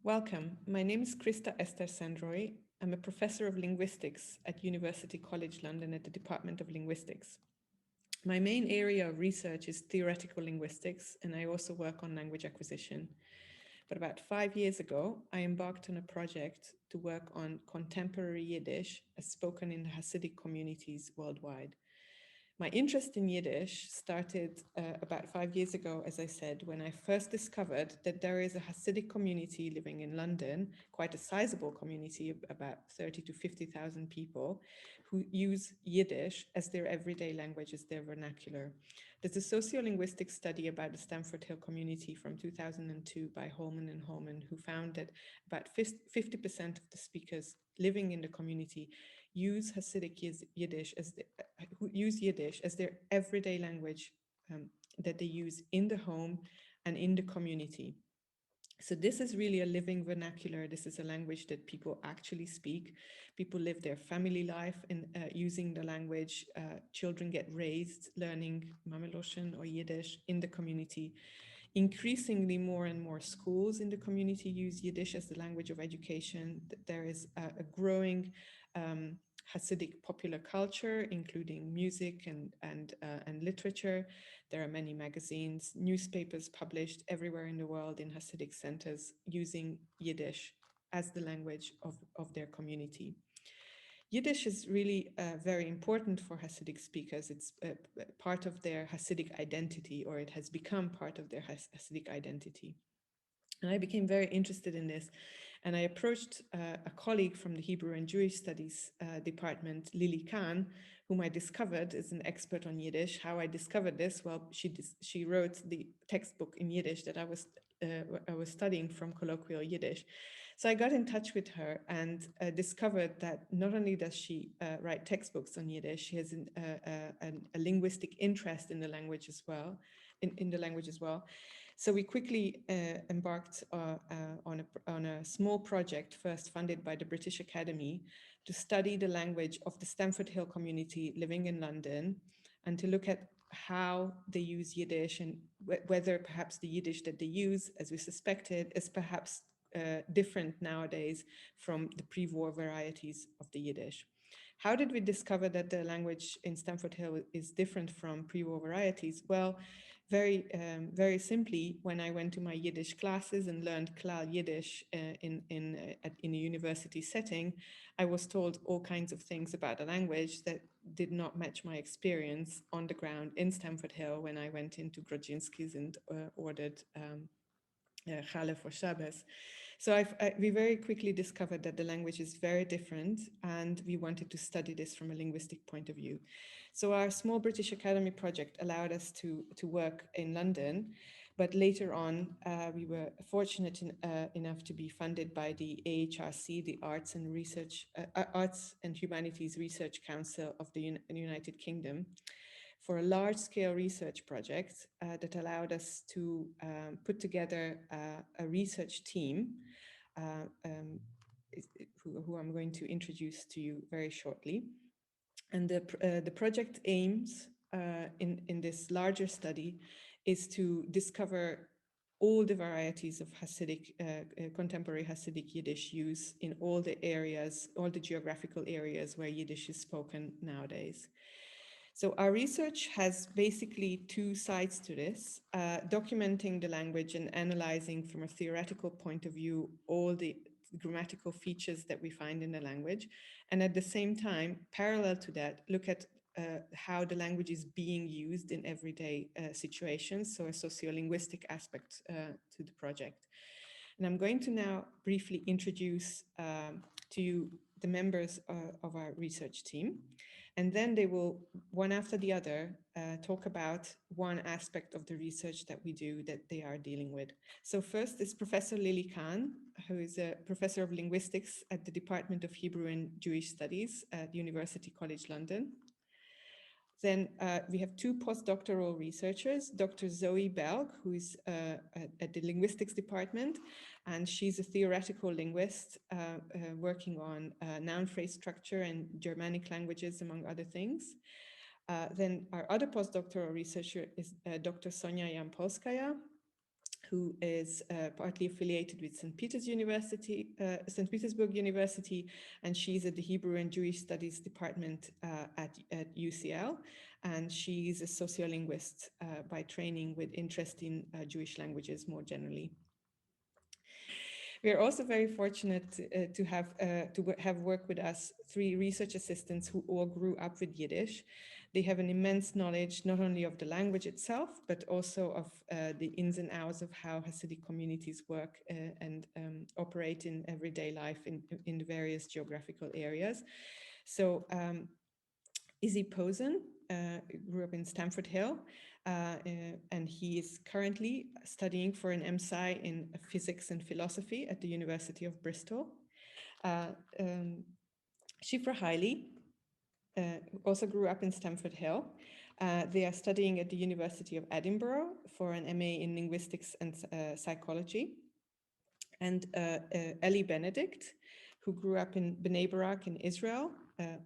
Welcome. My name is Krista Esther Sandroy. I'm a professor of linguistics at University College London at the Department of Linguistics. My main area of research is theoretical linguistics, and I also work on language acquisition. But about 5 years ago, I embarked on a project to work on contemporary Yiddish as spoken in Hasidic communities worldwide. My interest in Yiddish started about 5 years ago, as I said, when I first discovered that there is a Hasidic community living in London, quite a sizable community, about 30 to 50,000 people, who use Yiddish as their everyday language, as their vernacular. There's a sociolinguistic study about the Stamford Hill community from 2002 by Holman and Holman, who found that about 50% of the speakers living in the community use Hasidic Yiddish who use Yiddish as their everyday language that they use in the home and in the community. So this is really a living vernacular. This is a language that people actually speak. People live their family life in using the language. Children get raised learning Mameloshen or Yiddish in the community. Increasingly, more and more schools in the community use Yiddish as the language of education. There is a growing Hasidic popular culture, including music and literature. There are many magazines, newspapers published everywhere in the world in Hasidic centers using Yiddish as the language of their community. Yiddish is really very important for Hasidic speakers. It's part of their Hasidic identity, or it has become part of their Hasidic identity. And I became very interested in this. And I approached a colleague from the Hebrew and Jewish Studies department, Lily Kahn, whom I discovered is an expert on Yiddish. How I discovered this? Well, she wrote the textbook in Yiddish that I was studying from colloquial Yiddish. So I got in touch with her and discovered that not only does she write textbooks on Yiddish, she has a linguistic interest in the language as well, in the language as well. So we quickly embarked on a small project, first funded by the British Academy, to study the language of the Stamford Hill community living in London, and to look at how they use Yiddish and whether perhaps the Yiddish that they use, as we suspected, is perhaps different nowadays from the pre-war varieties of the Yiddish. How did we discover that the language in Stamford Hill is different from pre-war varieties? Well, very simply, when I went to my Yiddish classes and learned Klal Yiddish in a university setting, I was told all kinds of things about the language that did not match my experience on the ground in Stamford Hill when I went into Grodzinski's and ordered Challah for Shabbos. So we very quickly discovered that the language is very different, and we wanted to study this from a linguistic point of view. So our small British Academy project allowed us to work in London, but later on we were fortunate enough to be funded by the AHRC, the Arts and Humanities Research Council of the United Kingdom, for a large-scale research project that allowed us to put together a research team who I'm going to introduce to you very shortly. And the project aims in this larger study is to discover all the varieties of Hasidic, contemporary Hasidic Yiddish use in all the areas, all the geographical areas where Yiddish is spoken nowadays. So our research has basically two sides to this, documenting the language and analyzing from a theoretical point of view all the grammatical features that we find in the language. And at the same time, parallel to that, look at how the language is being used in everyday situations, so a sociolinguistic aspect to the project. And I'm going to now briefly introduce to you the members of our research team. And then they will, one after the other, talk about one aspect of the research that we do that they are dealing with. So first is Professor Lily Kahn, who is a professor of linguistics at the Department of Hebrew and Jewish Studies at University College London. Then we have two postdoctoral researchers, Dr. Zoe Belg, who is at the linguistics department, and she's a theoretical linguist working on noun phrase structure and Germanic languages, among other things. Then our other postdoctoral researcher is Dr. Sonya Yam Polskaya, who is partly affiliated with St. Petersburg University, and she's at the Hebrew and Jewish Studies Department at UCL, and she's a sociolinguist by training with interest in Jewish languages more generally. We are also very fortunate to have worked with us 3 research assistants who all grew up with Yiddish. They have an immense knowledge not only of the language itself, but also of the ins and outs of how Hasidic communities work and operate in everyday life in the various geographical areas. So Izzy Posen grew up in Stamford Hill, and he is currently studying for an MSci in physics and philosophy at the University of Bristol. Shifra Hailey also grew up in Stamford Hill. They are studying at the University of Edinburgh for an MA in linguistics and psychology. And Eli Benedict, who grew up in Bnei Brak in Israel,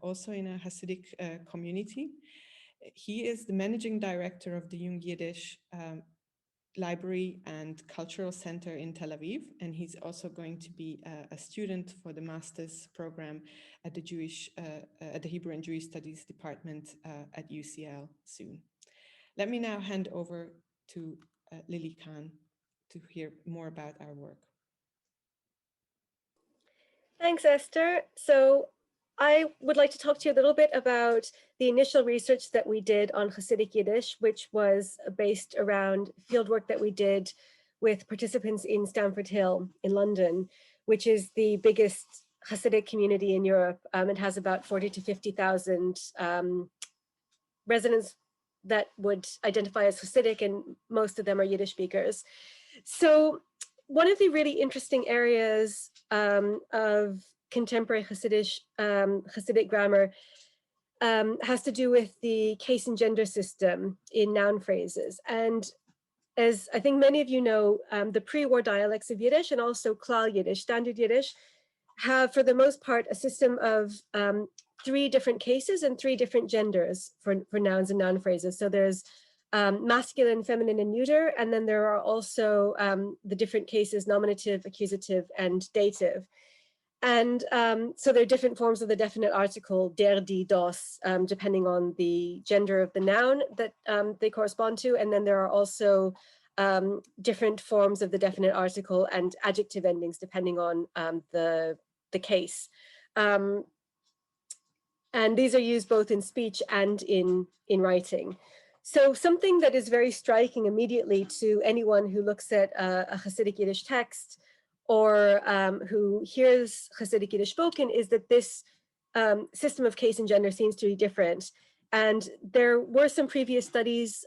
also in a Hasidic community. He is the managing director of the Young Yiddish Library and Cultural Center in Tel Aviv, and he's also going to be a student for the master's program at the Hebrew and Jewish Studies Department at UCL soon. Let me now hand over to Lily Khan to hear more about our work. Thanks, Esther. So I would like to talk to you a little bit about the initial research that we did on Hasidic Yiddish, which was based around fieldwork that we did with participants in Stamford Hill in London, which is the biggest Hasidic community in Europe. It has about 40 to 50,000 residents that would identify as Hasidic, and most of them are Yiddish speakers. So one of the really interesting areas of contemporary Hasidic grammar has to do with the case and gender system in noun phrases. And as I think many of you know, the pre-war dialects of Yiddish and also Klal Yiddish, standard Yiddish, have for the most part a system of 3 different cases and 3 different genders for nouns and noun phrases. So there's masculine, feminine, and neuter, and then there are also the different cases, nominative, accusative, and dative. And so there are different forms of the definite article, der, die, das, depending on the gender of the noun that they correspond to. And then there are also different forms of the definite article and adjective endings, depending on the case. And these are used both in speech and in writing. So something that is very striking immediately to anyone who looks at a Hasidic Yiddish text or who hears Hasidic Yiddish spoken is that this system of case and gender seems to be different. And there were some previous studies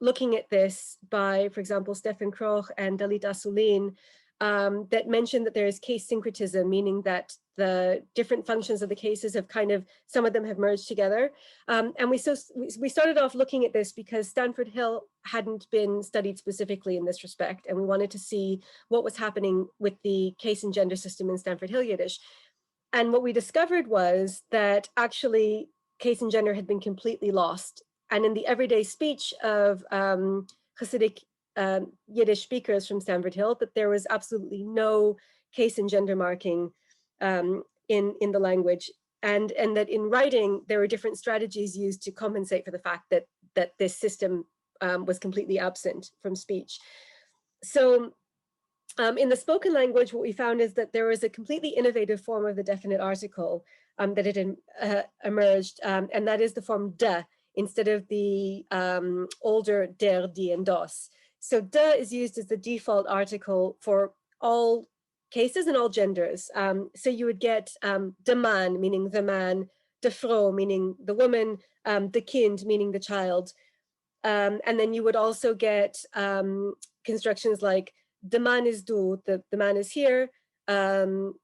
looking at this by, for example, Stefan Kroch and Dalit Asulin, that mentioned that there is case syncretism, meaning that the different functions of the cases have some of them have merged together. And we started off looking at this because Stamford Hill hadn't been studied specifically in this respect. And we wanted to see what was happening with the case and gender system in Stamford Hill Yiddish. And what we discovered was that actually case and gender had been completely lost. And in the everyday speech of Hasidic Yiddish speakers from Stamford Hill, that there was absolutely no case and gender marking in the language, and that in writing there were different strategies used to compensate for the fact that this system was completely absent from speech. So in the spoken language, what we found is that there was a completely innovative form of the definite article that had emerged, and that is the form de instead of the older der, die, and das. So de is used as the default article for all cases and all genders. So you would get de man, meaning the man, de Frau, meaning the woman, de Kind, meaning the child. And then you would also get constructions like de man is du, the man is here, and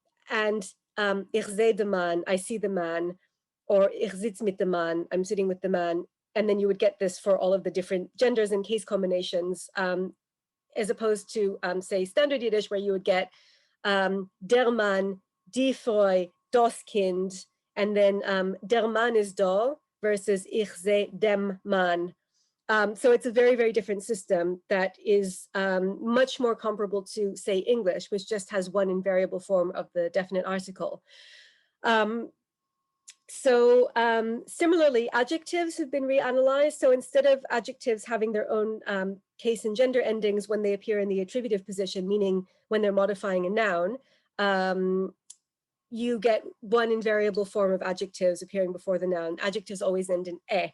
ich sehe de man, I see the man, or ich sitz mit dem Mann, I'm sitting with the man. And then you would get this for all of the different genders and case combinations, as opposed to, say, standard Yiddish, where you would get der Mann, die Frau, das Kind, and then der Mann is da versus ich sehe dem Mann. So it's a very, very different system that is much more comparable to, say, English, which just has one invariable form of the definite article. Similarly, adjectives have been reanalyzed. So instead of adjectives having their own case and gender endings when they appear in the attributive position, meaning when they're modifying a noun, you get one invariable form of adjectives appearing before the noun. Adjectives always end in e,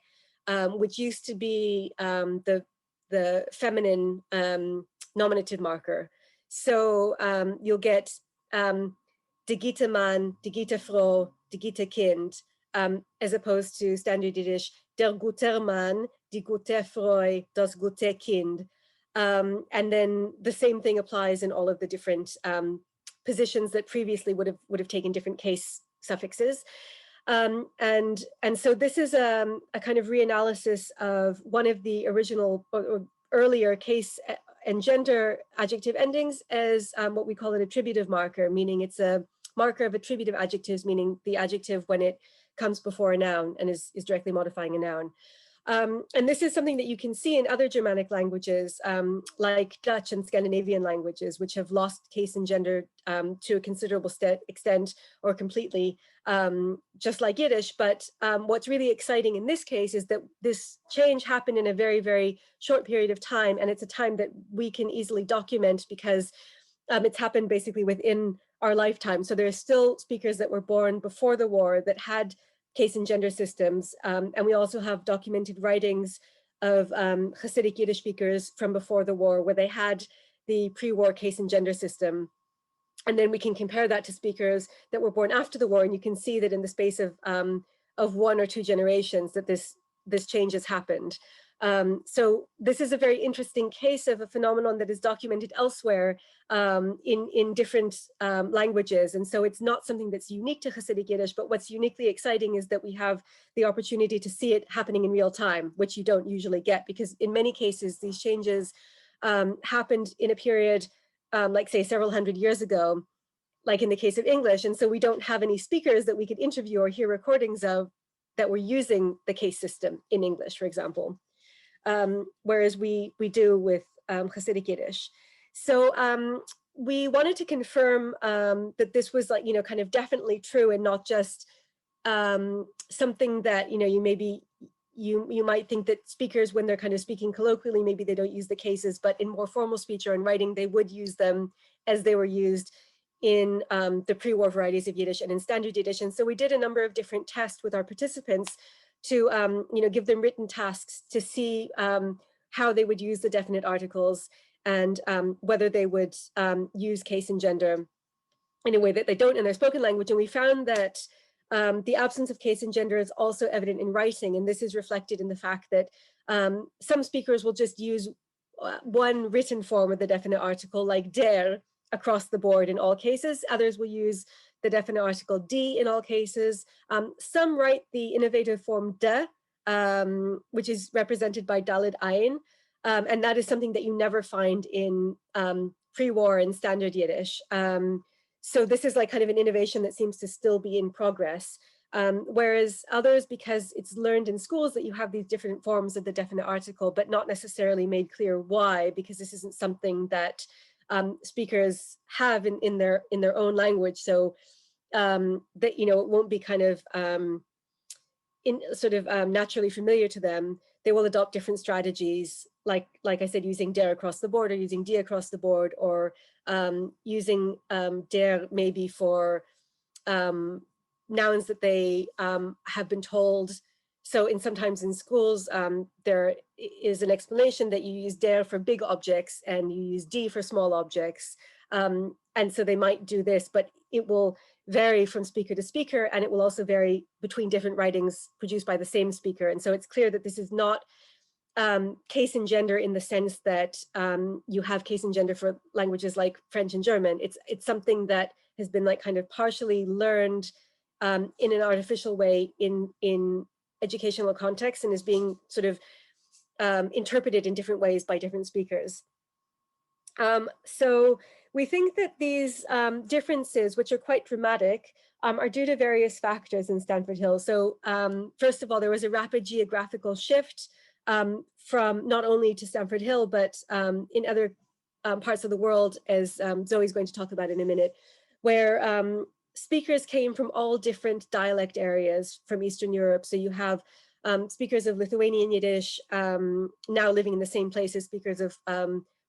which used to be the feminine nominative marker. So you'll get de gute Mann, die gute Frau, die gute Kind, as opposed to standard Yiddish, der guter Mann, die gute Frau, das gute Kind. And then the same thing applies in all of the different positions that previously would have taken different case suffixes. And so this is a kind of reanalysis of one of the original or earlier case and gender adjective endings as what we call an attributive marker, meaning it's a marker of attributive adjectives, meaning the adjective when it comes before a noun and is directly modifying a noun. And this is something that you can see in other Germanic languages, like Dutch and Scandinavian languages, which have lost case and gender to a considerable extent or completely, just like Yiddish. But what's really exciting in this case is that this change happened in a very, very short period of time. And it's a time that we can easily document because it's happened basically within our lifetime. So there are still speakers that were born before the war that had case and gender systems. And we also have documented writings of Hasidic Yiddish speakers from before the war where they had the pre-war case and gender system. And then we can compare that to speakers that were born after the war. And you can see that in the space of one or two generations that this change has happened. So this is a very interesting case of a phenomenon that is documented elsewhere in different languages. And so it's not something that's unique to Hasidic Yiddish, but what's uniquely exciting is that we have the opportunity to see it happening in real time, which you don't usually get, because in many cases, these changes happened in a period, like say several hundred years ago, like in the case of English. And so we don't have any speakers that we could interview or hear recordings of that were using the case system in English, for example. Whereas we do with Hasidic Yiddish. So we wanted to confirm that this was like, kind of definitely true and not just something that, you might think that speakers, when they're kind of speaking colloquially, maybe they don't use the cases, but in more formal speech or in writing, they would use them as they were used in the pre-war varieties of Yiddish and in standard Yiddish. And so we did a number of different tests with our participants to give them written tasks to see how they would use the definite articles and whether they would use case and gender in a way that they don't in their spoken language. And we found that the absence of case and gender is also evident in writing. And this is reflected in the fact that some speakers will just use one written form of the definite article, like der, across the board in all cases. Others will use the definite article D in all cases. Some write the innovative form de, which is represented by Dalid Ayin. And that is something that you never find in pre-war and standard Yiddish. So this is like kind of an innovation that seems to still be in progress. Whereas others, because it's learned in schools that you have these different forms of the definite article, but not necessarily made clear why, because this isn't something that speakers have in their own language. So that, it won't be kind of naturally familiar to them. They will adopt different strategies, like I said, using der across the board or using d across the board, or using der maybe for nouns that they have been told. So sometimes in schools, there is an explanation that you use der for big objects and you use d for small objects. And so they might do this, but it will vary from speaker to speaker, and it will also vary between different writings produced by the same speaker. And so it's clear that this is not case and gender in the sense that you have case and gender for languages like French and German. It's something that has been like kind of partially learned in an artificial way in educational context and is being sort of interpreted in different ways by different speakers. So we think that these differences, which are quite dramatic, are due to various factors in Stamford Hill. So first of all, there was a rapid geographical shift from not only to Stamford Hill, but in other parts of the world, as Zoe's going to talk about in a minute, where speakers came from all different dialect areas from Eastern Europe. So you have speakers of Lithuanian Yiddish now living in the same place as speakers of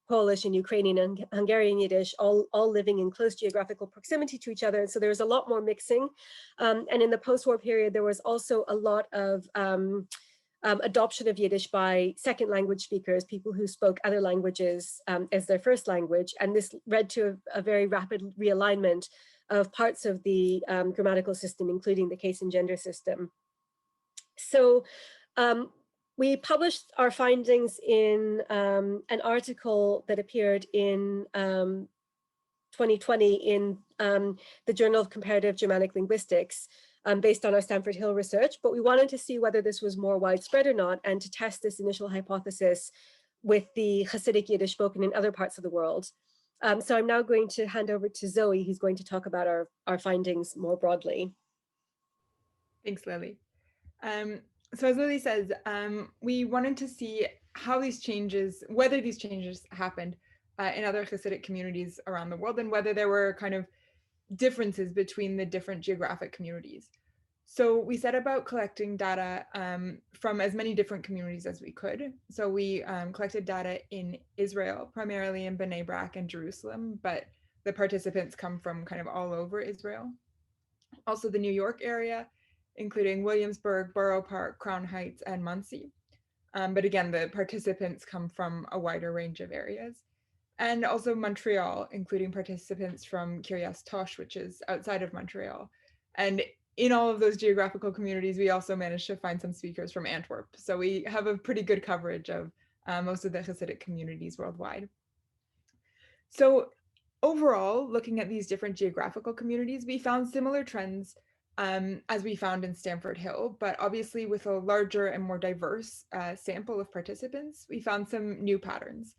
Polish and Ukrainian and Hungarian Yiddish, all living in close geographical proximity to each other. And so there was a lot more mixing. And in the post-war period, there was also a lot of adoption of Yiddish by second language speakers, people who spoke other languages as their first language. And this led to a very rapid realignment of parts of the grammatical system, including the case and gender system. So we published our findings in an article that appeared in 2020 in the Journal of Comparative Germanic Linguistics, based on our Stamford Hill research, but we wanted to see whether this was more widespread or not, and to test this initial hypothesis with the Hasidic Yiddish spoken in other parts of the world. So I'm now going to hand over to Zoe, who's going to talk about our findings more broadly. Thanks, Lily. So as Lily says, we wanted to see how these changes, whether these changes happened in other Hasidic communities around the world, and whether there were kind of differences between the different geographic communities. So we set about collecting data from as many different communities as we could. So we collected data in Israel, primarily in Bnei Brak and Jerusalem, but the participants come from kind of all over Israel. Also the New York area, including Williamsburg, Borough Park, Crown Heights, and Monsey. But again, the participants come from a wider range of areas. And also Montreal, including participants from Kiryas Tosh, which is outside of Montreal. And in all of those geographical communities, we also managed to find some speakers from Antwerp. So we have a pretty good coverage of most of the Hasidic communities worldwide. So overall, looking at these different geographical communities, we found similar trends as we found in Stamford Hill, but obviously with a larger and more diverse sample of participants, we found some new patterns.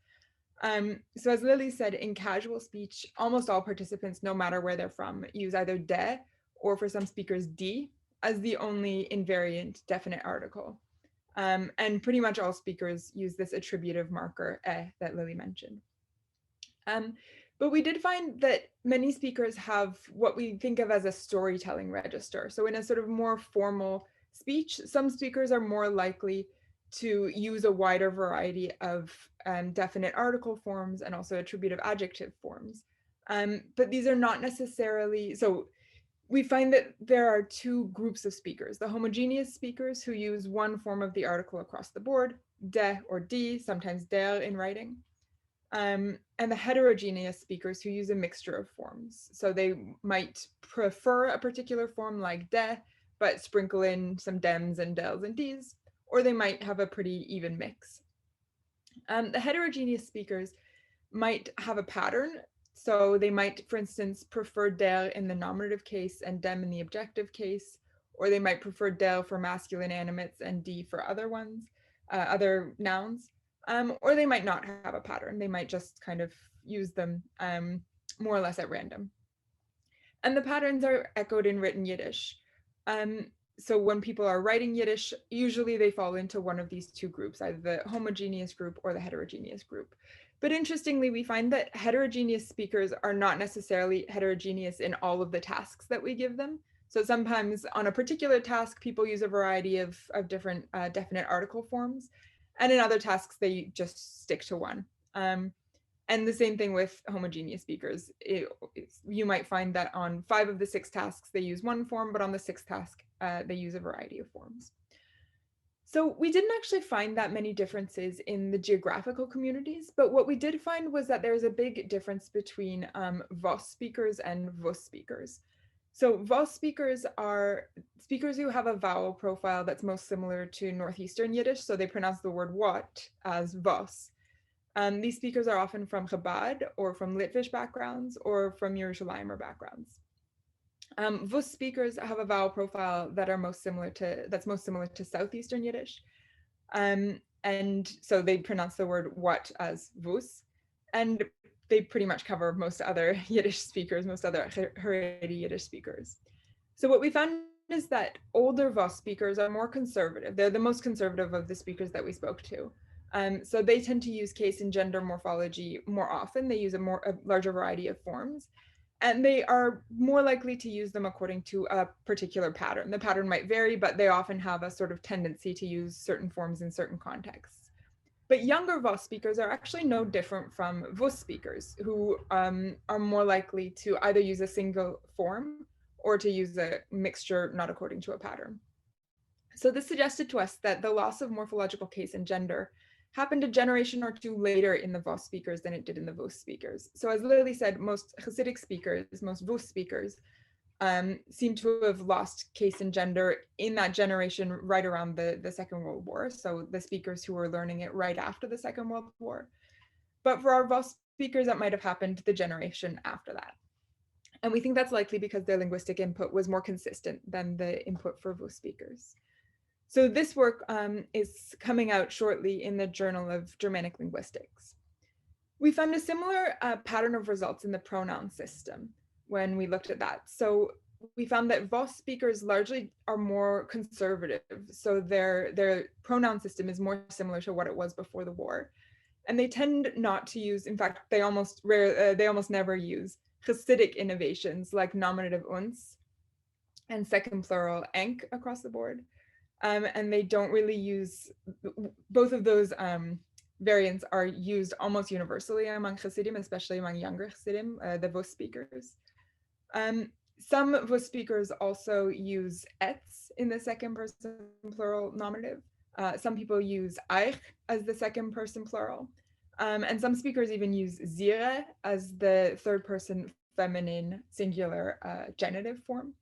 So as Lily said, in casual speech, almost all participants, no matter where they're from, use either de, or for some speakers, die, as the only invariant definite article. And pretty much all speakers use this attributive marker, that Lily mentioned. But we did find that many speakers have what we think of as a storytelling register. So in a sort of more formal speech, some speakers are more likely to use a wider variety of definite article forms and also attributive adjective forms. But these are not necessarily, so we find that there are two groups of speakers: the homogeneous speakers who use one form of the article across the board, de or die, sometimes der in writing, and the heterogeneous speakers who use a mixture of forms. So they might prefer a particular form like de, but sprinkle in some dems and dels and dis, or they might have a pretty even mix. The heterogeneous speakers might have a pattern. So they might, for instance, prefer der in the nominative case and dem in the objective case, or they might prefer der for masculine animates and die for other ones, other nouns, or they might not have a pattern. They might just kind of use them more or less at random. And the patterns are echoed in written Yiddish. So when people are writing Yiddish, usually they fall into one of these two groups, either the homogeneous group or the heterogeneous group. But interestingly, we find that heterogeneous speakers are not necessarily heterogeneous in all of the tasks that we give them. So sometimes on a particular task, people use a variety of different definite article forms. And in other tasks, they just stick to one. And the same thing with homogeneous speakers. You might find that on 5 of the 6 tasks, they use one form, but on the 6th task, they use a variety of forms. So we didn't actually find that many differences in the geographical communities, but what we did find was that there's a big difference between VOS speakers and VUS speakers. So VOS speakers are speakers who have a vowel profile that's most similar to Northeastern Yiddish, so they pronounce the word what as VOS. These speakers are often from Chabad or from Litvish backgrounds or from Yerushalayim backgrounds. VUS speakers have a vowel profile that's most similar to Southeastern Yiddish. And so they pronounce the word what as VUS, and they pretty much cover most other Yiddish speakers, most other Haredi Yiddish speakers. So what we found is that older Vos speakers are more conservative. They're the most conservative of the speakers that we spoke to. So they tend to use case and gender morphology more often. They use a larger variety of forms. And they are more likely to use them according to a particular pattern. The pattern might vary, but they often have a sort of tendency to use certain forms in certain contexts. But younger Vos speakers are actually no different from Vos speakers, who are more likely to either use a single form or to use a mixture not according to a pattern. So this suggested to us that the loss of morphological case and gender happened a generation or two later in the Vos speakers than it did in the Vos speakers. So as Lily said, most Hasidic speakers, most Vos speakers, seem to have lost case and gender in that generation right around the Second World War. So the speakers who were learning it right after the Second World War. But for our Vos speakers, that might have happened the generation after that. And we think that's likely because their linguistic input was more consistent than the input for Vos speakers. So this work is coming out shortly in the Journal of Germanic Linguistics. We found a similar pattern of results in the pronoun system when we looked at that. So we found that Vos speakers largely are more conservative. So their pronoun system is more similar to what it was before the war. And they tend not to use, in fact, they almost never use Hasidic innovations like nominative uns and second plural enk across the board. And they don't really use, both of those variants are used almost universally among Hasidim, especially among younger Hasidim, the Vos speakers. Some Vos speakers also use ets in the second person plural nominative. Some people use eich as the second person plural. And some speakers even use zire as the third person feminine singular genitive form.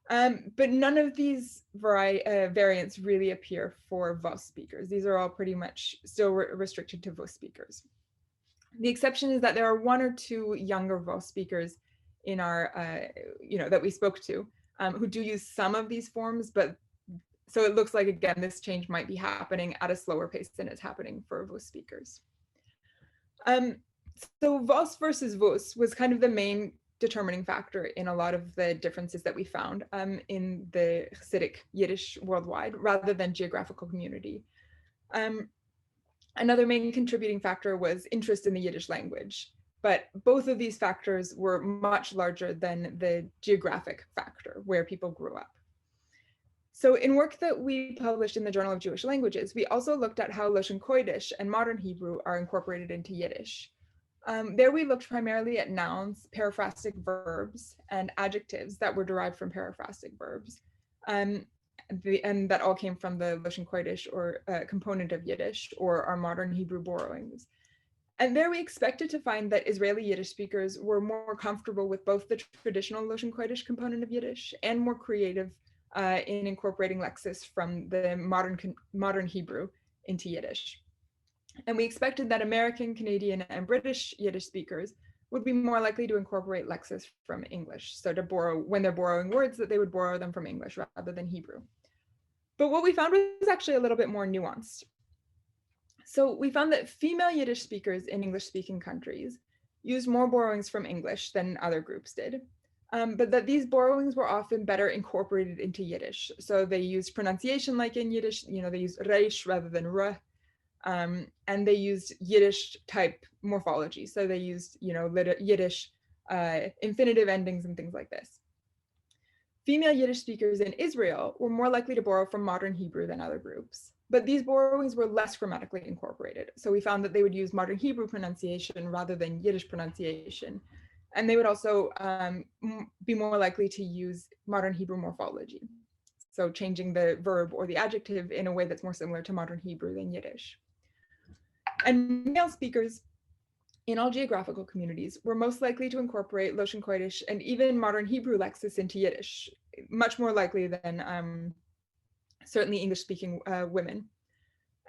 But none of these variants really appear for Vos speakers. These are all pretty much still restricted to Vos speakers. The exception is that there are one or two younger Vos speakers in our, that we spoke to, who do use some of these forms, but so it looks like, again, this change might be happening at a slower pace than it's happening for Vos speakers. So Vos versus Vos was kind of the main determining factor in a lot of the differences that we found in the Hasidic Yiddish worldwide, rather than geographical community. Another main contributing factor was interest in the Yiddish language, but both of these factors were much larger than the geographic factor, where people grew up. So in work that we published in the Journal of Jewish Languages, we also looked at how Lashon Kodesh and modern Hebrew are incorporated into Yiddish. There we looked primarily at nouns, periphrastic verbs, and adjectives that were derived from periphrastic verbs. And that all came from the Lashon Kodesh, or component of Yiddish, or our modern Hebrew borrowings. And there we expected to find that Israeli Yiddish speakers were more comfortable with both the traditional Lashon Kodesh component of Yiddish and more creative in incorporating lexis from the modern Hebrew into Yiddish. And we expected that American, Canadian, and British Yiddish speakers would be more likely to incorporate lexis from English. So to borrow, when they're borrowing words, that they would borrow them from English rather than Hebrew. But what we found was actually a little bit more nuanced. So we found that female Yiddish speakers in English-speaking countries used more borrowings from English than other groups did. But that these borrowings were often better incorporated into Yiddish. So they used pronunciation like in Yiddish, they used reish rather than r. And they used Yiddish type morphology. So they used, Yiddish infinitive endings and things like this. Female Yiddish speakers in Israel were more likely to borrow from modern Hebrew than other groups, but these borrowings were less grammatically incorporated. So we found that they would use modern Hebrew pronunciation rather than Yiddish pronunciation. And they would also be more likely to use modern Hebrew morphology. So changing the verb or the adjective in a way that's more similar to modern Hebrew than Yiddish. And male speakers in all geographical communities were most likely to incorporate Lashon Kodesh and even modern Hebrew lexis into Yiddish, much more likely than certainly English-speaking women.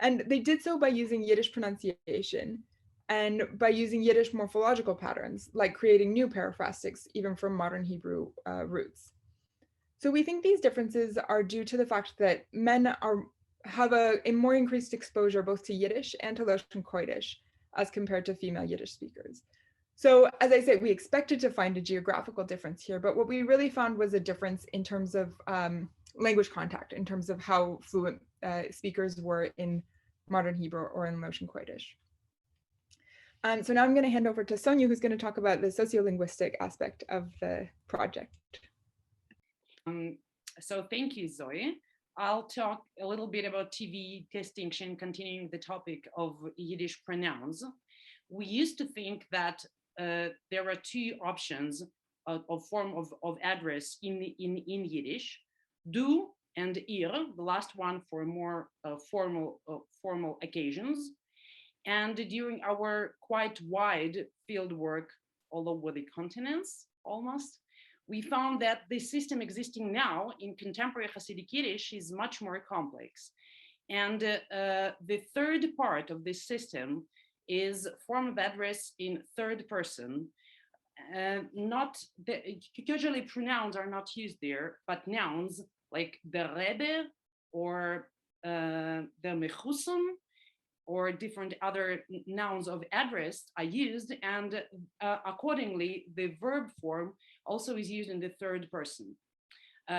And they did so by using Yiddish pronunciation and by using Yiddish morphological patterns, like creating new periphrastics, even from modern Hebrew roots. So we think these differences are due to the fact that men have a more increased exposure both to Yiddish and to Lashon Kodesh as compared to female Yiddish speakers. So as I said, we expected to find a geographical difference here, but what we really found was a difference in terms of language contact, in terms of how fluent speakers were in modern Hebrew or in Loshen Kodesh. So now I'm going to hand over to Sonya, who's going to talk about the sociolinguistic aspect of the project. So thank you, Zoe. I'll talk a little bit about TV distinction, continuing the topic of Yiddish pronouns. We used to think that there are two options of form of address in Yiddish, du and ihr, the last one for more formal occasions. And during our quite wide field work all over the continents, almost, we found that the system existing now in contemporary Hasidic Yiddish is much more complex. And the third part of this system is form of address in third person. Usually pronouns are not used there, but nouns like the Rebbe or the Mechusum or different other nouns of address are used, and accordingly, the verb form also is used in the third person.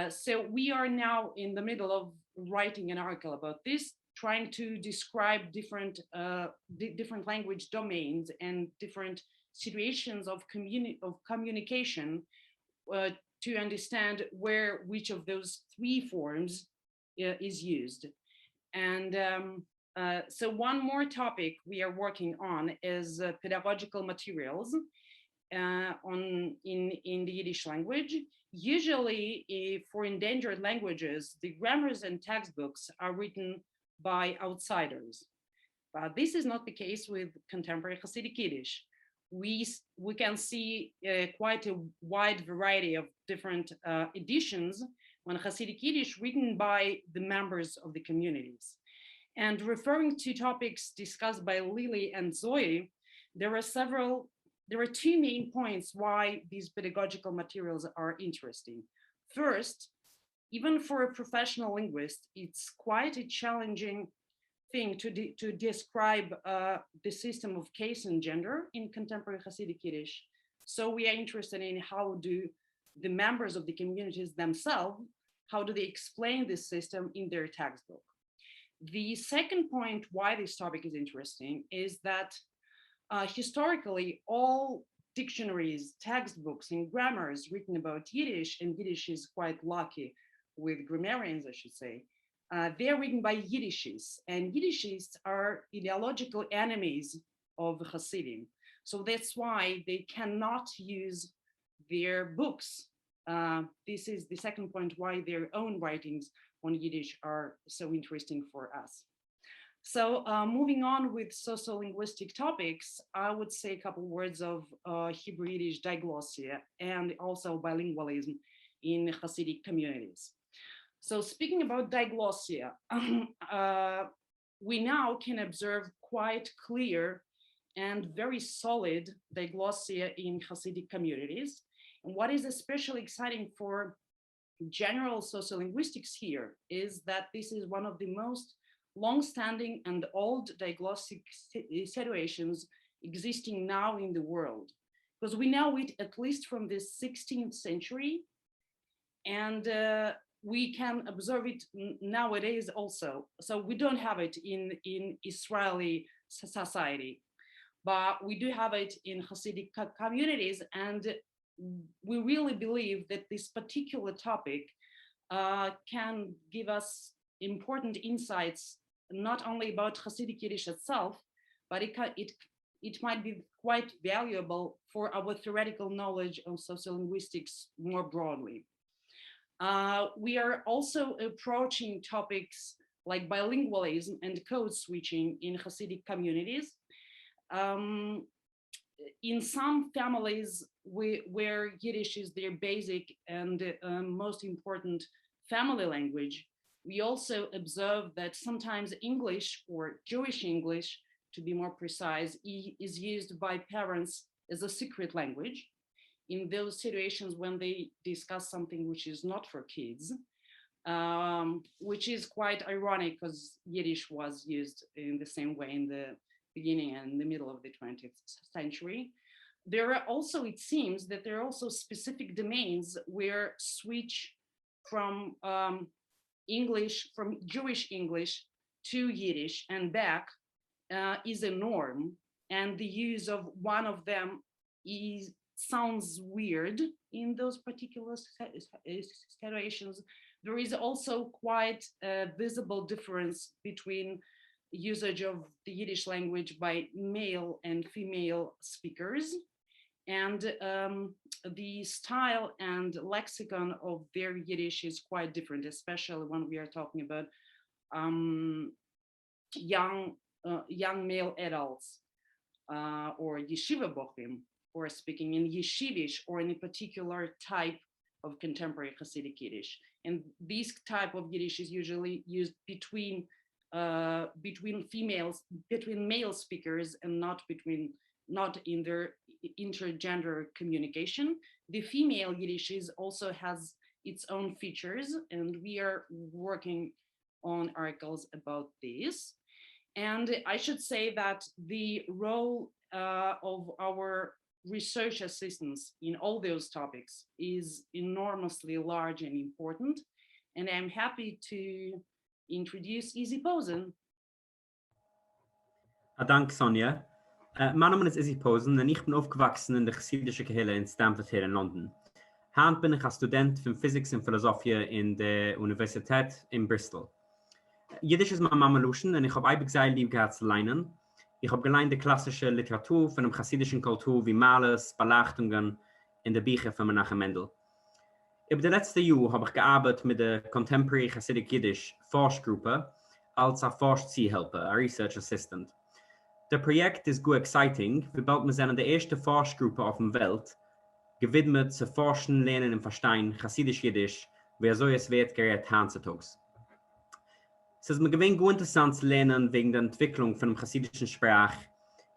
So we are now in the middle of writing an article about this, trying to describe different language domains and different situations of communication to understand which of those three forms is used. And so one more topic we are working on is pedagogical materials in the Yiddish language. Usually for endangered languages, the grammars and textbooks are written by outsiders. But this is not the case with contemporary Hasidic Yiddish. We can see quite a wide variety of different editions on Hasidic Yiddish written by the members of the communities. And referring to topics discussed by Lily and Zoe, there are two main points why these pedagogical materials are interesting. First, even for a professional linguist, it's quite a challenging thing to describe the system of case and gender in contemporary Hasidic Yiddish. So we are interested in how do the members of the communities themselves, how do they explain this system in their textbook? The second point why this topic is interesting is that historically, all dictionaries, textbooks, and grammars written about Yiddish, and Yiddish is quite lucky with grammarians, I should say, they're written by Yiddishists, and Yiddishists are ideological enemies of Hasidim. So that's why they cannot use their books. This is the second point why their own writings on Yiddish are so interesting for us. So moving on with sociolinguistic topics, I would say a couple words of Hebrew Yiddish diglossia and also bilingualism in Hasidic communities. So speaking about diglossia, we now can observe quite clear and very solid diglossia in Hasidic communities. And what is especially exciting for general sociolinguistics here is that this is one of the most long-standing and old diglossic situations existing now in the world, because we know it at least from the 16th century, and we can observe it nowadays also. So we don't have it in Israeli society, but we do have it in Hasidic communities, and we really believe that this particular topic can give us important insights, not only about Hasidic Yiddish itself, but it might be quite valuable for our theoretical knowledge of sociolinguistics more broadly. We are also approaching topics like bilingualism and code switching in Hasidic communities. In some families where Yiddish is their basic and most important family language, we also observe that sometimes English, or Jewish English, to be more precise, is used by parents as a secret language in those situations when they discuss something which is not for kids, which is quite ironic because Yiddish was used in the same way in the beginning and the middle of the 20th century. there are also, it seems that there are also specific domains where switch from English, from Jewish English to Yiddish and back is a norm, and the use of one of them sounds weird in those particular situations. There is also quite a visible difference between usage of the Yiddish language by male and female speakers, and the style and lexicon of their Yiddish is quite different, especially when we are talking about young male adults or yeshiva bochim, or speaking in yeshivish or in a particular type of contemporary Hasidic Yiddish. And this type of Yiddish is usually used between females, between male speakers, and not in their intergender communication. The female Yiddish also has its own features, and we are working on articles about this. And I should say that the role of our research assistants in all those topics is enormously large and important. And I'm happy to introduce Izzy Posen. Dank, Sonya. Mein Name ist Izzy Posen und ich bin aufgewachsen in der Hasidische Gehille in Stamford Hill in London. Heute bin ich als Student von Physik und Philosophie in der Universität in Bristol. Jiddisch ist meine Mama-Luschen und ich habe ein bisschen lieb gehabt zu lernen. Ich habe gelernt die klassische Literatur von der hasidischen Kultur wie Malers, Belachtungen in der Bücher von Menachem Mendel. Über die letzten Jahre habe ich gearbeitet mit der Contemporary Hasidic Yiddish Forschgruppe als Forschzielhelfer, a Research Assistant. Das Projekt ist gut exciting, weil bald wir sind an der ersten Forschgruppe auf der Welt, gewidmet zu forschen, lernen und verstehen Hasidisch Yiddish, wie so es wird gerät heutzutage. Es ist mir gewinn gut interessant zu lernen wegen der Entwicklung von der hasidischen Sprache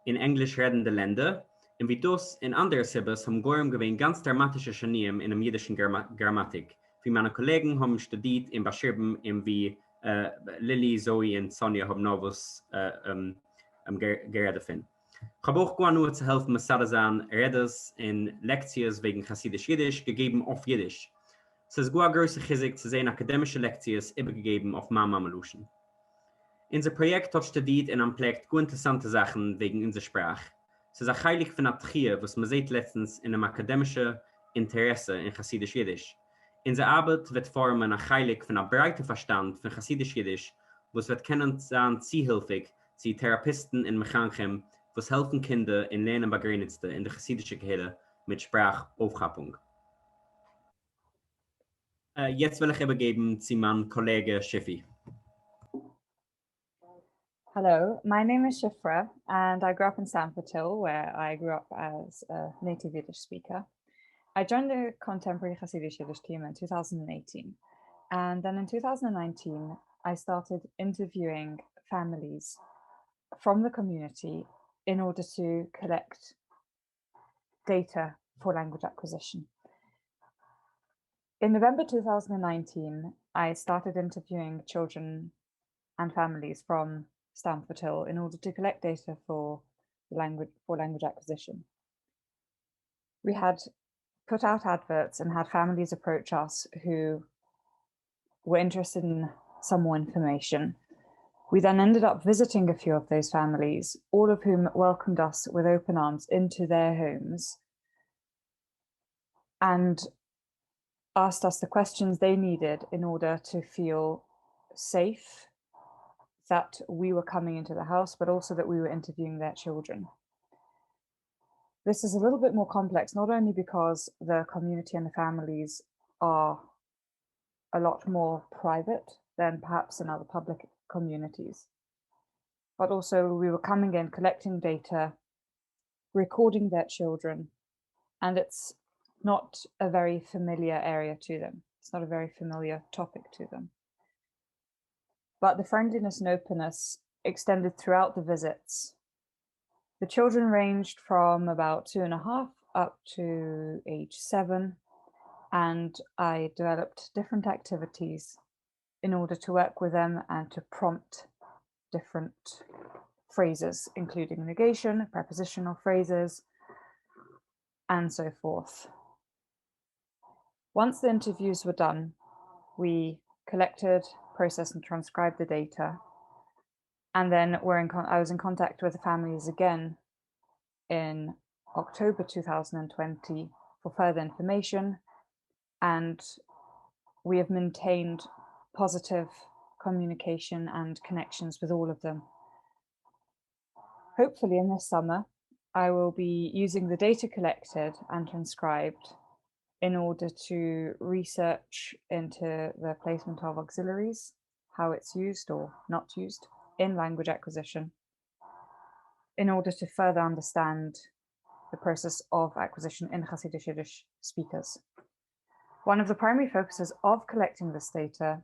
in englisch redenden Ländern und wie das in anderen Sibes haben gewinn ganz dramatische Scharnieren in der jiddischen Grammatik, wie meine Kollegen haben studiert und beschrieben, wie Lily, Zoe und Sonya haben noch was geredet finden. Ich habe auch gerne nur zu helfen, mit Sadazan Redes in Lektionen wegen Hasidisch Yiddish gegeben auf Yiddish. Es ist gut größer Chizik zu sehen, akademische Lektionen übergegeben auf Mama-Maluschen. Unser Projekt hat studiert und anpflegt gut interessante Sachen wegen unserer Sprache. Es ist auch heilig von der Trier, was man sieht letztens in einem akademischen Interesse in Hasidisch Yiddish. Unsere Arbeit wird formen nach heilig von einem breiten Verstand von Hasidisch Yiddish, was wird kennen sein zielhilfig zu Therapisten und Mechaniken, was helfen Kinder in Lernen Begrenzten in der hasidischen Gehille mit Sprachaufgappung. Jetzt will ich übergeben zu meinem Kollege Shiffi. Hello, my name is Shifra and I grew up in Stamford Hill, where I grew up as a native Yiddish speaker. I joined the Contemporary Hasidic Yiddish team in 2018, and then in 2019 I started interviewing families from the community in order to collect data for language acquisition. In November 2019, I started interviewing children and families from Stamford Hill in order to collect data for language acquisition. We had put out adverts and had families approach us who were interested in some more information. We then ended up visiting a few of those families, all of whom welcomed us with open arms into their homes and asked us the questions they needed in order to feel safe that we were coming into the house, but also that we were interviewing their children. This is a little bit more complex, not only because the community and the families are a lot more private than perhaps in other public communities, but also we were coming in, collecting data, recording their children, and it's not a very familiar area to them. It's not a very familiar topic to them. But the friendliness and openness extended throughout the visits. The children ranged from about 2.5 up to age 7, and I developed different activities in order to work with them and to prompt different phrases, including negation, prepositional phrases, and so forth. Once the interviews were done, we collected, processed, and transcribed the data. And then I was in contact with the families again in October 2020 for further information. And we have maintained positive communication and connections with all of them. Hopefully in this summer, I will be using the data collected and transcribed in order to research into the placement of auxiliaries, how it's used or not used in language acquisition, in order to further understand the process of acquisition in Hasidic Yiddish speakers. One of the primary focuses of collecting this data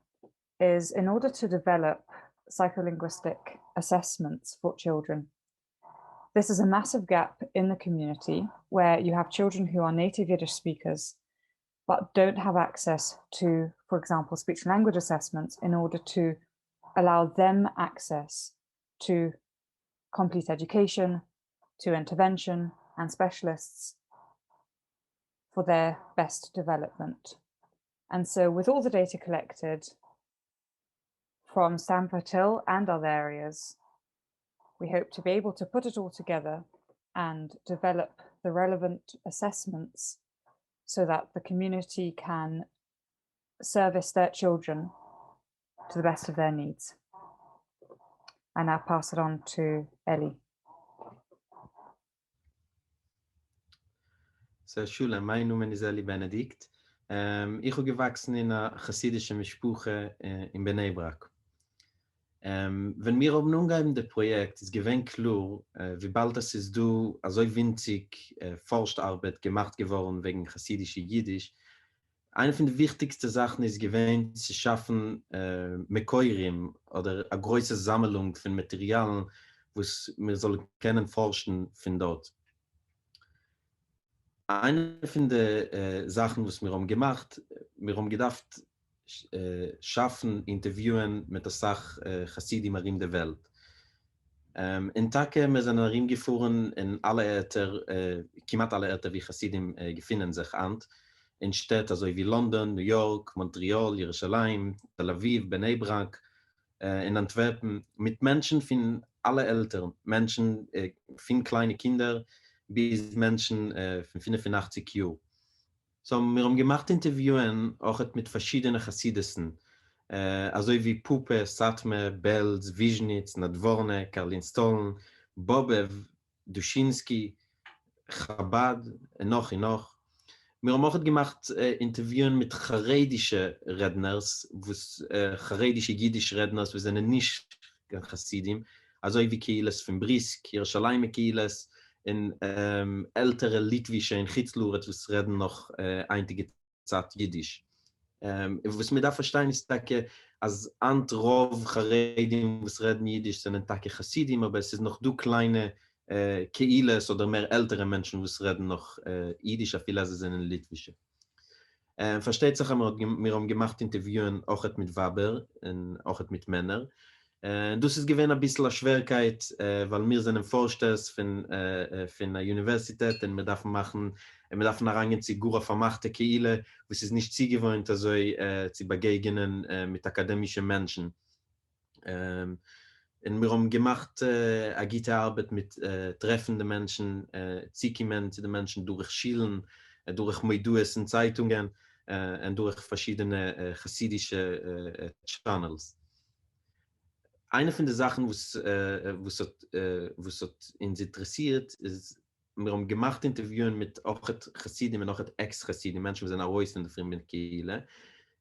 is in order to develop psycholinguistic assessments for children. This is a massive gap in the community where you have children who are native Yiddish speakers but don't have access to, for example, speech and language assessments in order to allow them access to complete education, to intervention and specialists for their best development. And so with all the data collected from Stamford Hill and other areas, we hope to be able to put it all together and develop the relevant assessments so that the community can service their children to the best of their needs. I now pass it on to Ellie. So, Schule, mein Name ist Eli Benedikt. Ich bin gewachsen in einer chassidischen Mischpuche in Bnei Brak. Wenn wir haben umgehen das Projekt, ist gewinn klar, wie bald es ist du, also winzig Forscharbeit gemacht geworden wegen chassidischer Jiddisch. Eine von den wichtigsten Sachen ist gewinn, zu schaffen Mekoirim oder eine große Sammlung von Materialien, was wir sollen können forschen von dort. Eine von den Sachen, was wir haben gemacht, wir haben gedacht, schaffen, interviewen mit der Sache Hasidim in der Welt. In Tage, wir sind gefahren in alle Orte, kiemat alle Orte, wie Hasidim befinden sich an, in Städten also wie London, New York, Montreal, Jerusalem, Tel Aviv, Bnei Brak, in Antwerpen, mit Menschen von alle Eltern, Menschen, von kleine Kinder, bis Menschen von 85 Jahren. So, wir haben gemacht Interviewen auch mit verschiedenen Chassidissen, also wie Puppe, Satme, Belz, Wiesnitz, Nadworne, Karlin Stoln, Bobev, Dushinsky, Chabad, noch. Wir haben auch gemacht Interviewen mit charedischen Redners, charedische Jiddisch Redners, wir sind nicht Chassidim, also wie Kieles von Brisk, Jerusalem Kieles, in ältere Litwische in Chitzluret, was reden noch einige Zeit Jiddisch. Was mir da verstehen ist, dass als Antrov Charedim, was reden Jiddisch, sind Tage Chassidim, aber es ist noch du kleine Keiles oder mehr ältere Menschen, was reden noch Jiddisch, viele sind in Litwische. Versteht sich, wir haben gemacht Interviewen auch mit Waber, auch mit Männern. Das ist gewesen ein bisschen eine Schwierigkeit, weil wir sind Vorstehers von einer Universität und wir dürfen reingehen zu Gura vermachte Keile, was ist nicht sie gewohnt, also zu begegnen mit akademischen Menschen. Und wir haben gemacht eine gute Arbeit mit treffenden Menschen, Zikimen zu den Menschen durch Schielen, durch Moidues und Zeitungen und durch verschiedene chassidische Channels. Eine von den Sachen, was uns interessiert, ist, wir haben gemacht Interviewen mit auch Chassidim und auch Ex-Chassidim, Menschen, die sind auch aus in der fremden Kehle.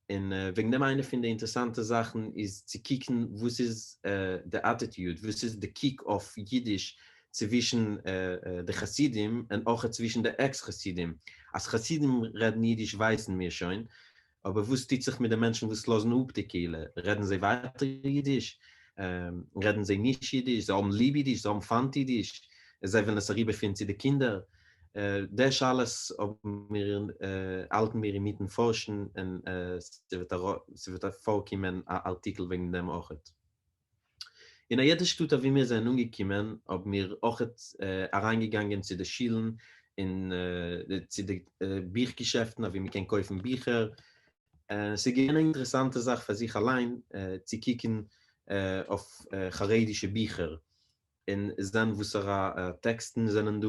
Und wegen dem eine von den interessanten Sachen ist, zu kicken, was ist die Attitude, was ist der Kick auf Jiddisch zwischen der Chassidim und auch zwischen der Ex-Chassidim. Als Chassidim reden Jiddisch, wissen wir schon, aber was tut sich mit den Menschen, die losen auf die Kehle? Reden sie weiter Jiddisch? Reden sie nicht Jiddisch, sie haben lieb Jiddisch, sie haben Pfand Jiddisch, sie wollen es befinden sie die Kinder. Das ist alles, ob wir alten wir mitten forschen und sie wird vorkommen, ein Artikel wegen dem auch. In jeder Stunde, wie wir sind umgekommen, ob wir auch reingegangen zu den Schulen in die Büchergeschäften, wie man kann kaufen Bücher. Es ist eine interessante Sache für sich allein, zu kicken auf charedische Bücher. In dann, wo es Texten sind,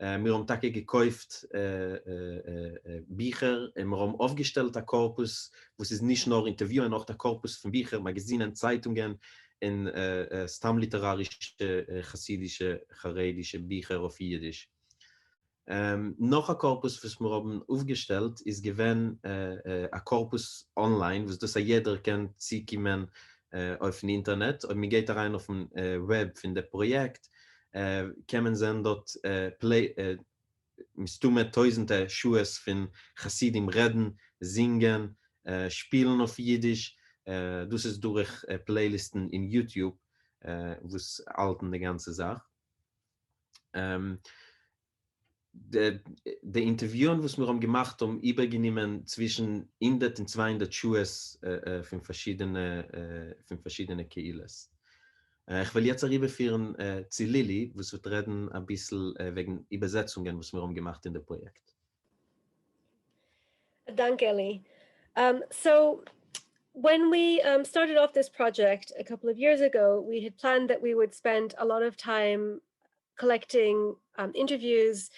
wir haben Tage gekauft Bücher, wir haben aufgestellt der Korpus, wo es ist nicht nur Interviewen, auch der Korpus von Büchern, Magazinen, Zeitungen, in stammliterarische, chassidische, charedische Bücher auf Jiddisch. Noch ein Korpus, was wir haben aufgestellt, ist gewesen ein Korpus online, was das jeder kennt, sieht man auf dem Internet, und man geht rein auf dem Web von dem Projekt, können sehen dort mit tausende Schuhe von Hasidim reden, singen, spielen auf Jiddisch. Das ist durch Playlisten in YouTube, wo es alten die ganze Sache. Die Interviewen, was wir haben gemacht haben, übergenommen zwischen 100 und 200 Schuhe von verschiedenen Keiles. Ich will jetzt rüberführen zu Lili, wo wir reden ein bisschen wegen Übersetzungen, was wir haben gemacht in dem Projekt. Danke, Eli. So when we started off this project a couple of years ago, we had planned that we would spend a lot of time collecting interviews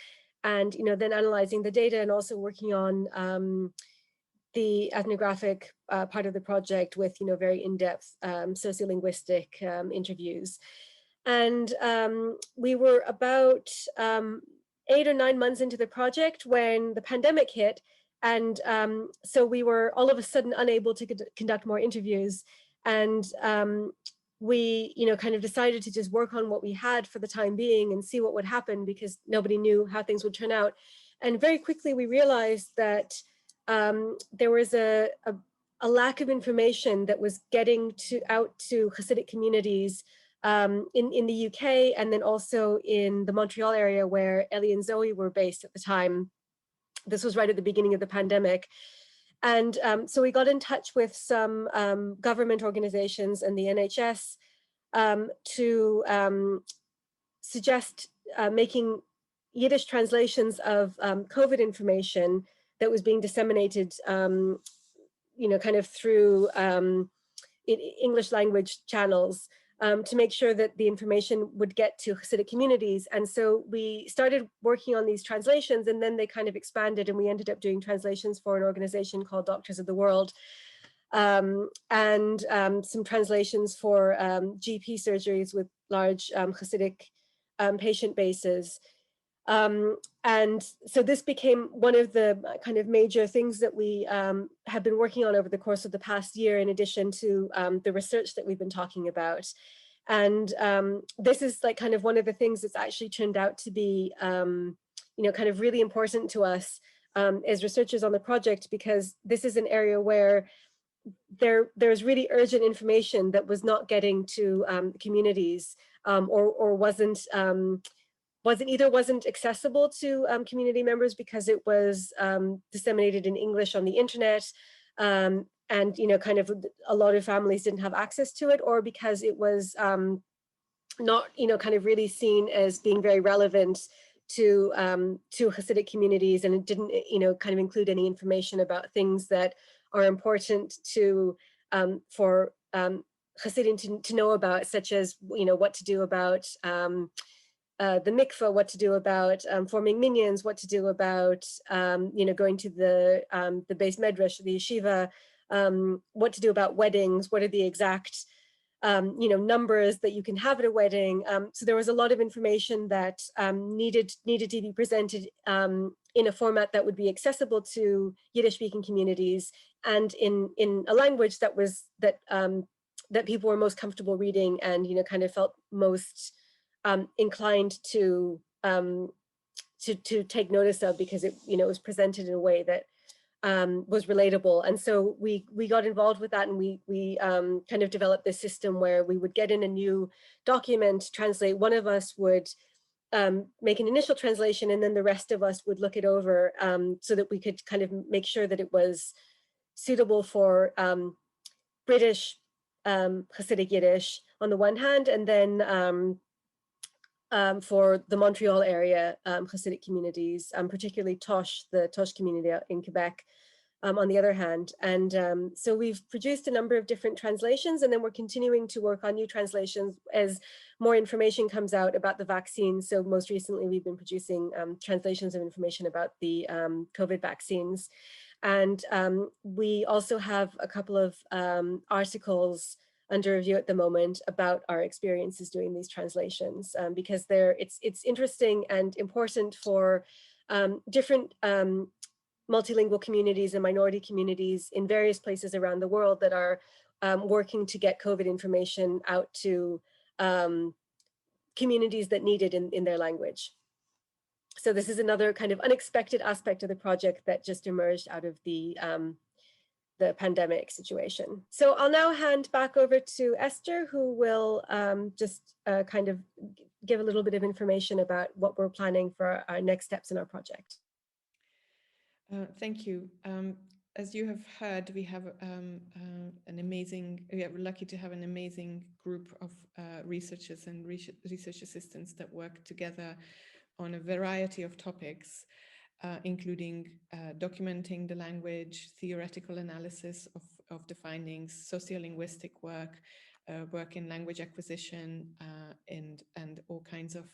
and then analyzing the data, and also working on the ethnographic part of the project with very in-depth sociolinguistic interviews. And we were about 8 or 9 months into the project when the pandemic hit, and so we were all of a sudden unable to conduct more interviews, and we kind of decided to just work on what we had for the time being and see what would happen, because nobody knew how things would turn out. And very quickly we realized that there was a lack of information that was getting out to Hasidic communities in the UK, and then also in the Montreal area where Ellie and Zoe were based at the time. This was right at the beginning of the pandemic. And so we got in touch with some government organizations and the NHS to suggest making Yiddish translations of COVID information that was being disseminated, kind of through English language channels, to make sure that the information would get to Hasidic communities. And so we started working on these translations, and then they kind of expanded, and we ended up doing translations for an organization called Doctors of the World, and some translations for GP surgeries with large Hasidic patient bases. And so this became one of the kind of major things that we have been working on over the course of the past year, in addition to the research that we've been talking about. And this is like kind of one of the things that's actually turned out to be, kind of really important to us as researchers on the project, because this is an area where there's really urgent information that was not getting to communities, or wasn't accessible to community members because it was disseminated in English on the internet, and kind of a lot of families didn't have access to it, or because it was not kind of really seen as being very relevant to Hasidic communities, and it didn't kind of include any information about things that are important to for Hasidim to know about, such as what to do about the mikveh, what to do about forming minions, what to do about going to the Beis Medrash, the yeshiva, what to do about weddings, what are the exact numbers that you can have at a wedding. So there was a lot of information that needed to be presented in a format that would be accessible to Yiddish-speaking communities, and in a language that people were most comfortable reading, and kind of felt most inclined to take notice of, because it was presented in a way that was relatable. And so we got involved with that, and we kind of developed this system where we would get in a new document, translate. One of us would make an initial translation, and then the rest of us would look it over, so that we could kind of make sure that it was suitable for British Hasidic Yiddish on the one hand, and then for the Montreal area Hasidic communities, particularly Tosh, the Tosh community in Quebec, on the other hand. And so we've produced a number of different translations, and then we're continuing to work on new translations as more information comes out about the vaccine. So most recently, we've been producing translations of information about the COVID vaccines. And we also have a couple of articles under review at the moment about our experiences doing these translations, because it's interesting and important for different multilingual communities and minority communities in various places around the world that are working to get COVID information out to communities that need it in their language. So this is another kind of unexpected aspect of the project that just emerged out of the pandemic situation. So I'll now hand back over to Esther, who will just kind of give a little bit of information about what we're planning for our next steps in our project. Thank you. As you have heard, we have we're lucky to have an amazing group of researchers and research assistants that work together on a variety of topics, including documenting the language, theoretical analysis of the findings, sociolinguistic work, work in language acquisition, and all kinds of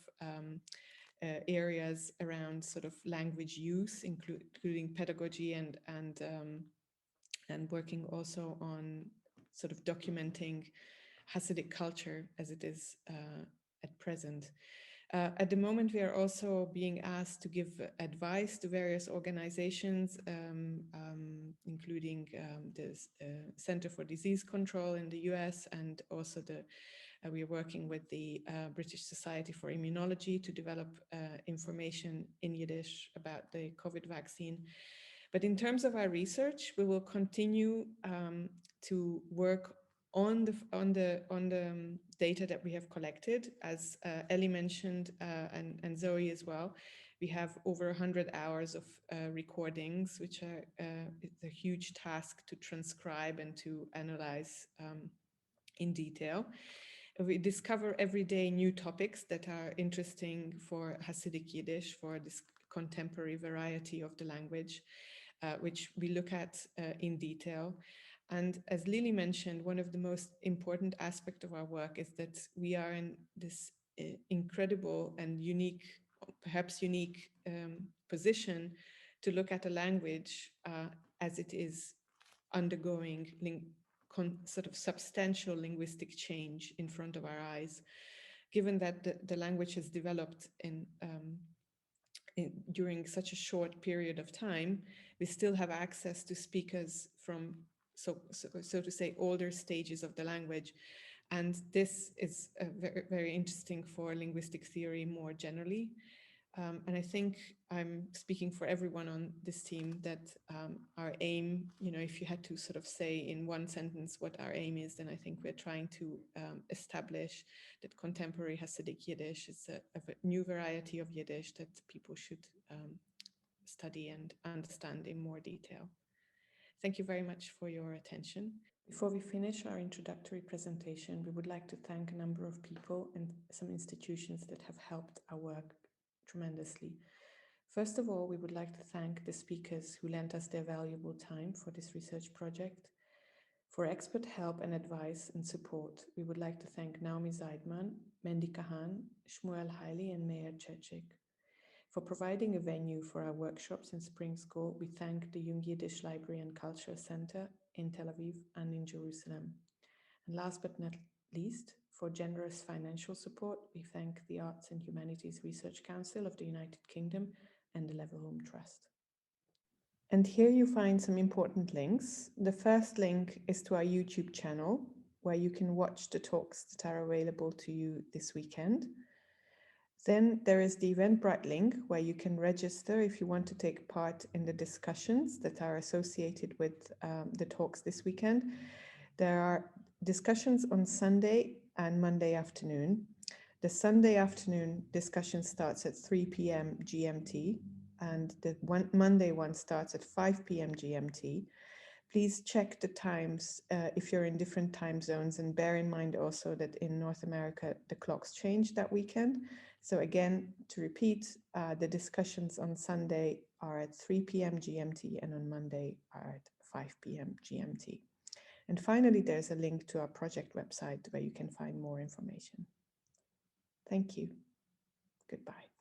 areas around sort of language use, including pedagogy and working also on sort of documenting Hasidic culture as it is at present. At the moment, we are also being asked to give advice to various organizations, including the Center for Disease Control in the US, and also we are working with the British Society for Immunology to develop information in Yiddish about the COVID vaccine. But in terms of our research, we will continue to work on the data that we have collected. As Ellie mentioned, and Zoe as well, we have over 100 hours of recordings, which are it's a huge task to transcribe and to analyze in detail. We discover every day new topics that are interesting for Hasidic Yiddish, for this contemporary variety of the language, which we look at in detail. And as Lily mentioned, one of the most important aspects of our work is that we are in this incredible and unique, perhaps unique position to look at a language as it is undergoing sort of substantial linguistic change in front of our eyes. Given that the language has developed during such a short period of time, we still have access to speakers from, so to say, older stages of the language. And this is very, very interesting for linguistic theory more generally. And I think I'm speaking for everyone on this team that our aim, if you had to sort of say in one sentence what our aim is, then I think we're trying to establish that contemporary Hasidic Yiddish is a new variety of Yiddish that people should study and understand in more detail. Thank you very much for your attention. Before we finish our introductory presentation, we would like to thank a number of people and some institutions that have helped our work tremendously. First of all, we would like to thank the speakers who lent us their valuable time for this research project. For expert help and advice and support, we would like to thank Naomi Zeidman, Mendy Kahan, Shmuel Haile, and Meir Chechik. For providing a venue for our workshops in Spring School, we thank the Young Yiddish Library and Culture Center in Tel Aviv and in Jerusalem. And last but not least, for generous financial support, we thank the Arts and Humanities Research Council of the United Kingdom and the Leverhulme Trust. And here you find some important links. The first link is to our YouTube channel, where you can watch the talks that are available to you this weekend. Then there is the Eventbrite link, where you can register if you want to take part in the discussions that are associated with the talks this weekend. There are discussions on Sunday and Monday afternoon. The Sunday afternoon discussion starts at 3 p.m. GMT, and the Monday one starts at 5 p.m. GMT. Please check the times if you're in different time zones, and bear in mind also that in North America, the clocks change that weekend. So again, to repeat, the discussions on Sunday are at 3 p.m. GMT and on Monday are at 5 p.m. GMT. And finally, there's a link to our project website where you can find more information. Thank you. Goodbye.